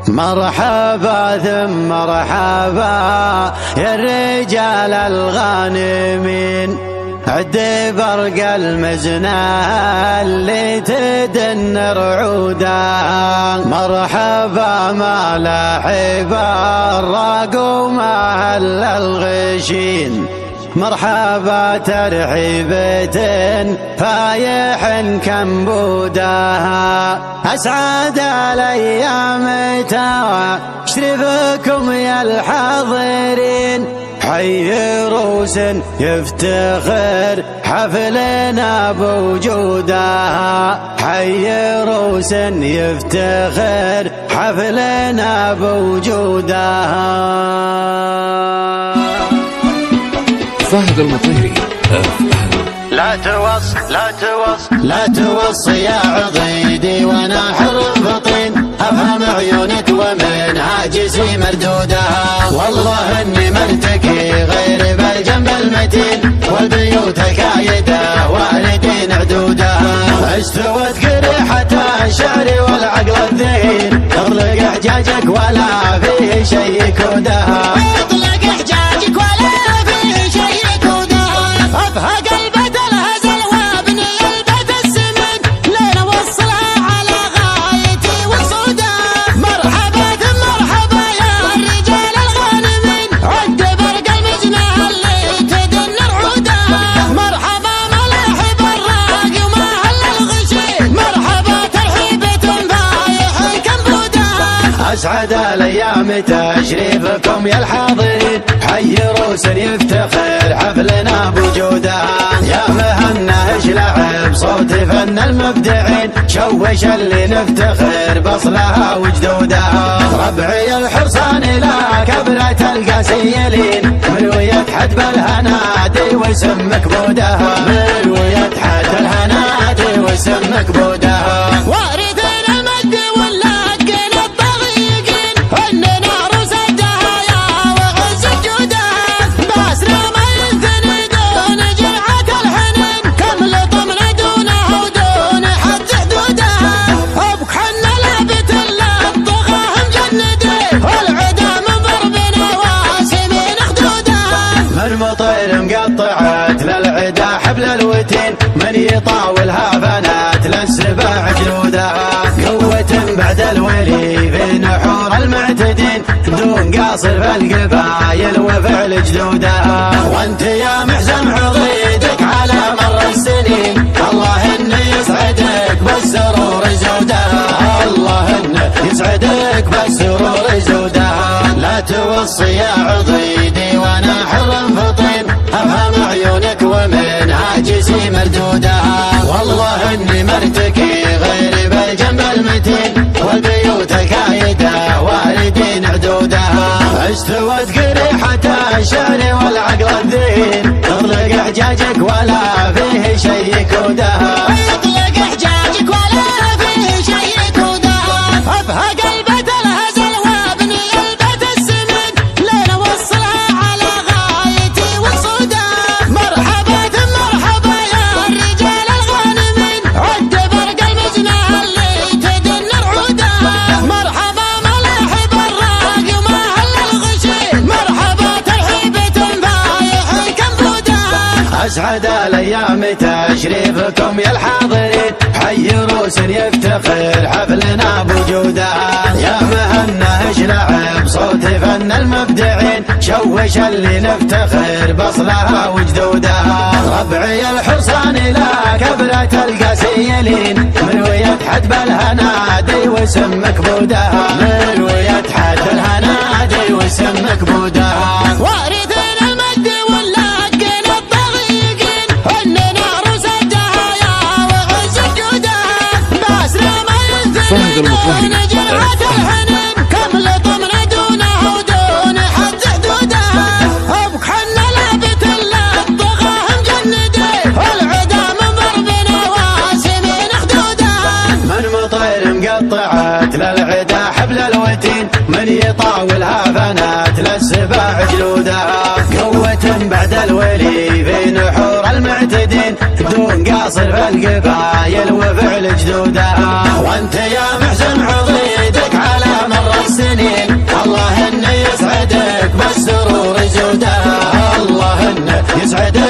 مرحبا ثم مرحبا يا الرجال الغانمين، عد برق المزنة اللي تدن رعودها. مرحبا ملاحب الراق ومهل الغشين، مرحبا ترحيبة فايح كمبودها. أسعد الأيام تشرفكم يا الحاضرين، حي روس يفتخر حفلنا بوجودها. حي روس يفتخر حفلنا بوجودها. فهد المطيري. لا توص يا عضيدي وانا حر فطين، افهم عيونك ومن هاجسي مردودها. والله اني مرتكي غير بالجنب المتين، والبيوت كايده والدين عدودها. استوت قريحة الشعر والعقل الذهين، اغلق حجاجك ولا فيه شيء كودها. أسعد الأيام تشريفكم يا الحاضرين، حي روس يفتخر حفلنا بوجودها. يا مهنا اشلع بصوت فن المبدعين، شوش اللي نفتخر بصلها وجدودها. ربعي الحرصان لا كبرة القاسيلين، مروية حد بالهنادي واسم مكبودها. مروية حد الهنادي واسم مكبودها. المطير مقطعت للعدا حبل الوتين، من يطاولها بنات للسباع جنودها. قوة بعد الولي في نحور المعتدين، دون قاصر في القبايل وفعل جدودها. وانت يا محزن عضيدك على مر السنين، الله انه يسعدك بالسرور زودها. الله انه يسعدك بالسرور زودها. لا توصي يا عضيدي وانا حر فطين، افهم عيونك ومن هاجسي مردودها. والله اني مرتكي غير بالجنب المتين، والبيوت كايده والدين عدودها. استوت قريحة الشعر والعقل الذهين، اغلق حجاجك ولا فيه شيء كودها. أسعد الأيام تشريفكم يا الحاضرين، حي روس يفتخر حفلنا بوجودها. يا مهنا اشلع بصوت فن المبدعين، شوش اللي نفتخر بصلها وجدودها. ربعي الحرصان لا كبرة القاسيلين، مروية حد بالهنادي واسم مكبودها. مروية حد الهنادي واسم مكبودها. فهد المطيري. مقطعت للعدا حبل الوتين، من يطاولها بنات للسباع جلودها. قوة بعد الولي في نحور المعتدين، دون قاصر في القبايل وفعل جدودها. وانت يا محزن عضيدك على يسعد